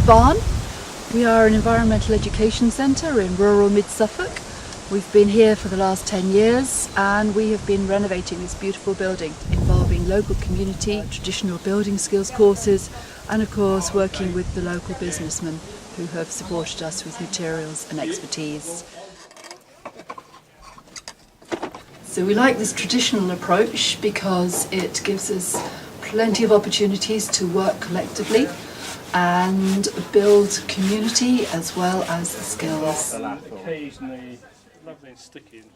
barn. We are an environmental education centre in rural mid-Suffolk. We've been here for the last 10 years and we have been renovating this beautiful building, involving local community, traditional building skills courses, and of course working with the local businessmen who have supported us with materials and expertise. So we like this traditional approach because it gives us plenty of opportunities to work collectively and build community as well as the skills.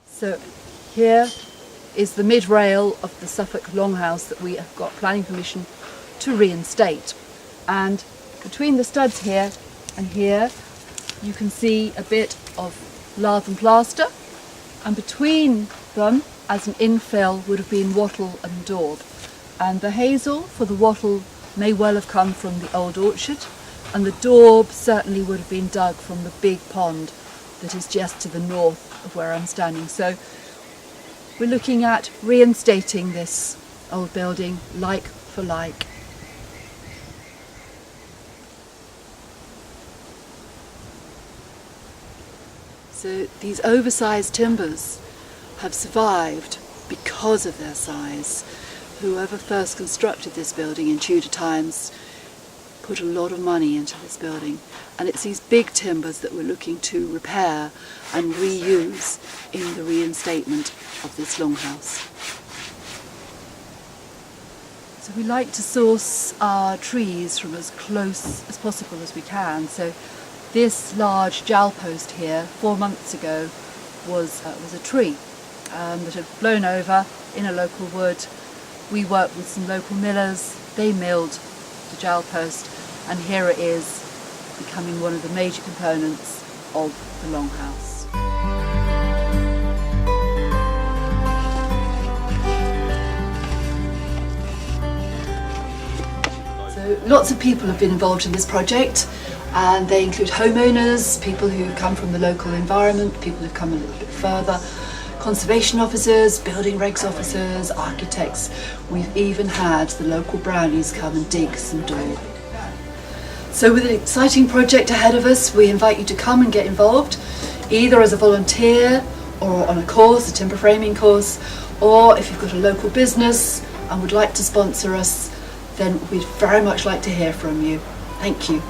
So here is the mid-rail of the Suffolk Long House that we have got planning permission to reinstate. And between the studs here and here you can see a bit of lath and plaster, and between them as an infill would have been wattle and daub. And the hazel for the wattle may well have come from the old orchard, and the daub certainly would have been dug from the big pond that is just to the north of where I'm standing. So we're looking at reinstating this old building like for like. So these oversized timbers have survived because of their size. Whoever first constructed this building in Tudor times put a lot of money into this building, and it's these big timbers that we're looking to repair and reuse in the reinstatement of this longhouse. So we like to source our trees from as close as possible as we can. So this large jowl post here 4 months ago was a tree that had blown over in a local wood. We worked with some local millers, they milled the jowl post, and here it is, becoming one of the major components of the longhouse. So lots of people have been involved in this project, and they include homeowners, people who come from the local environment, people who've come a little bit further, conservation officers, building regs officers, architects. We've even had the local brownies come and dig some daub. So with an exciting project ahead of us, we invite you to come and get involved, either as a volunteer or on a course, a timber framing course, or if you've got a local business and would like to sponsor us, then we'd very much like to hear from you. Thank you.